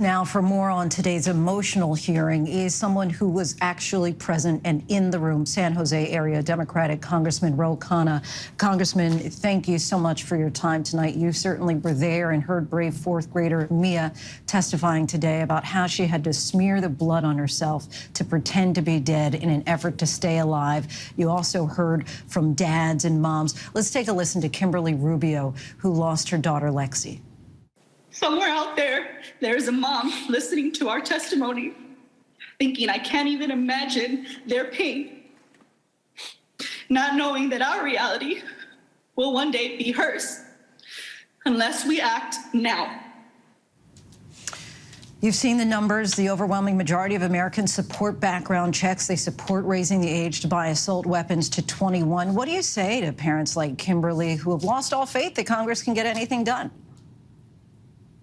Now, for more on today's emotional hearing is someone who was actually present and in the room, San Jose area Democratic Congressman Khanna. Congressman, thank you so much for your time tonight. You certainly were there and heard brave fourth grader Mia testifying today about how she had to smear the blood on herself to pretend to be dead in an effort to stay alive. You also heard from dads and moms. Let's take a listen to Kimberly Rubio, who lost her daughter Lexi. Somewhere out there, there's a mom listening to our testimony, thinking, I can't even imagine their pain, not knowing that our reality will one day be hers, unless we act now. You've seen the numbers. The overwhelming majority of Americans support background checks. They support raising the age to buy assault weapons to 21. What do you say to parents like Kimberly who have lost all faith that Congress can get anything done?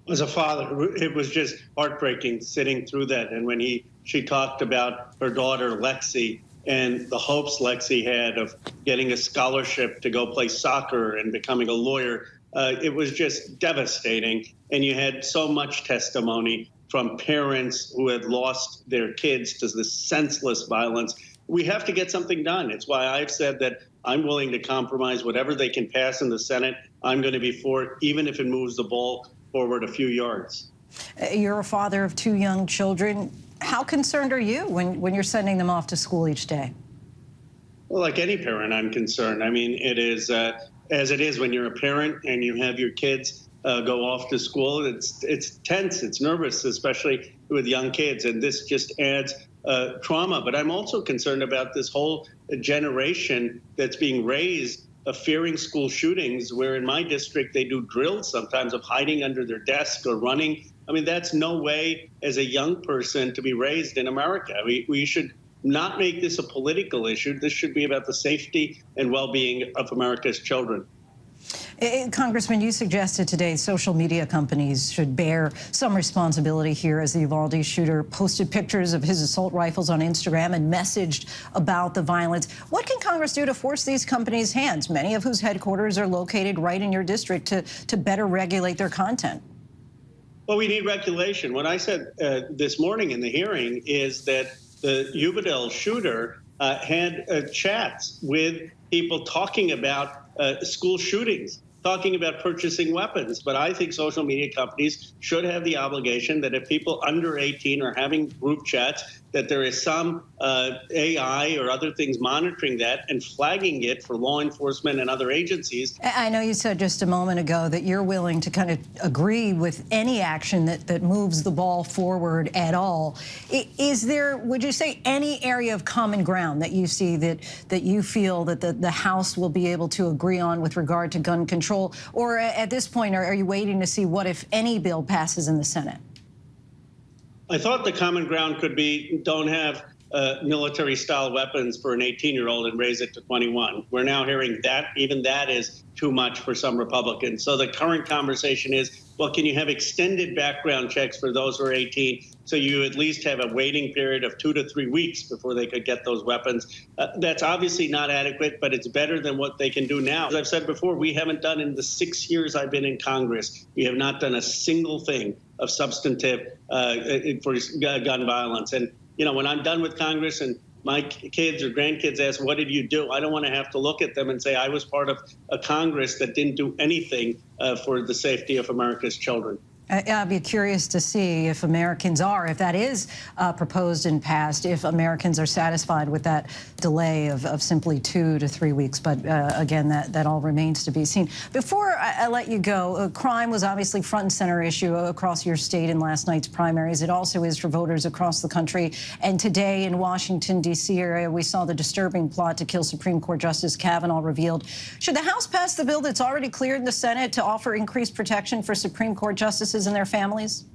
As a father, it was just heartbreaking sitting through that. And when she talked about her daughter, Lexi, and the hopes Lexi had of getting a scholarship to go play soccer and becoming a lawyer, it was just devastating. And you had so much testimony from parents who had lost their kids to this senseless violence. We have to get something done. It's why I've said that I'm willing to compromise whatever they can pass in the Senate. I'm going to be for it, even if it moves the ball forward a few yards. You're a father of two young children. How concerned are you when you're sending them off to school each day? Well, like any parent, I'm concerned. I mean, it is as it is when you're a parent and you have your kids go off to school. It's tense, it's nervous, especially with young kids, and this just adds trauma. But I'm also concerned about this whole generation that's being raised of fearing school shootings, where in my district they do drills sometimes of hiding under their desk or running. I mean, that's no way as a young person to be raised in America. We should not make this a political issue. This should be about the safety and well-being of America's children. Congressman, you suggested today social media companies should bear some responsibility here, as the Uvalde shooter posted pictures of his assault rifles on Instagram and messaged about the violence. What can Congress do to force these companies' hands, many of whose headquarters are located right in your district, to better regulate their content? Well, we need regulation. What I said this morning in the hearing is that the Uvalde shooter had chats with people talking about school shootings, talking about purchasing weapons. But I think social media companies should have the obligation that if people under 18 are having group chats, that there is some AI or other things monitoring that and flagging it for law enforcement and other agencies. I know you said just a moment ago that you're willing to kind of agree with any action that moves the ball forward at all. Is there, would you say, any area of common ground that you see that you feel that the House will be able to agree on with regard to gun control? Or at this point, are you waiting to see what, if any, bill passes in the Senate? I thought the common ground could be don't have military-style weapons for an 18-year-old and raise it to 21. We're now hearing that even that is too much for some Republicans. So the current conversation is, well, can you have extended background checks for those who are 18 so you at least have a waiting period of 2 to 3 weeks before they could get those weapons? That's obviously not adequate, but it's better than what they can do now. As I've said before, we haven't done in the 6 years I've been in Congress, we have not done a single thing of substantive for gun violence. And, you know, when I'm done with Congress and my kids or grandkids ask, what did you do? I don't want to have to look at them and say I was part of a Congress that didn't do anything for the safety of America's children. I'd be curious to see if Americans are, if that is proposed and passed, if Americans are satisfied with that delay of simply 2 to 3 weeks. But again, that all remains to be seen. Before I let you go, crime was obviously front and center issue across your state in last night's primaries. It also is for voters across the country. And today in Washington, D.C. area, we saw the disturbing plot to kill Supreme Court Justice Kavanaugh revealed. Should the House pass the bill that's already cleared the Senate to offer increased protection for Supreme Court justices and their families?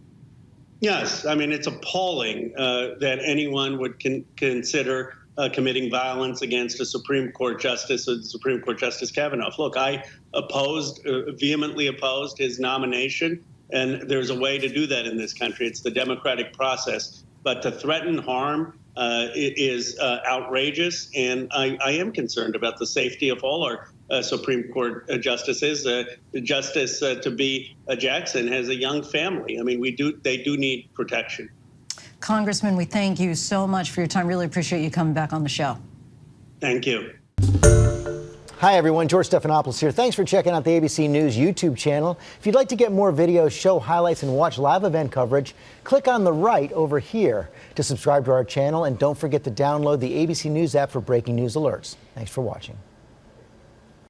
Yes. I mean, it's appalling that anyone would consider committing violence against a Supreme Court justice, Supreme Court Justice Kavanaugh. Look, I vehemently opposed his nomination, and there's a way to do that in this country. It's the democratic process. But to threaten harm is outrageous, and I am concerned about the safety of all our Supreme Court justices. Justice to-be Jackson has a young family. I mean, they do need protection. Congressman, we thank you so much for your time. Really appreciate you coming back on the show. Thank you. Hi, everyone. George Stephanopoulos here. Thanks for checking out the ABC News YouTube channel. If you'd like to get more videos, show highlights, and watch live event coverage, click on the right over here to subscribe to our channel. And don't forget to download the ABC News app for breaking news alerts. Thanks for watching.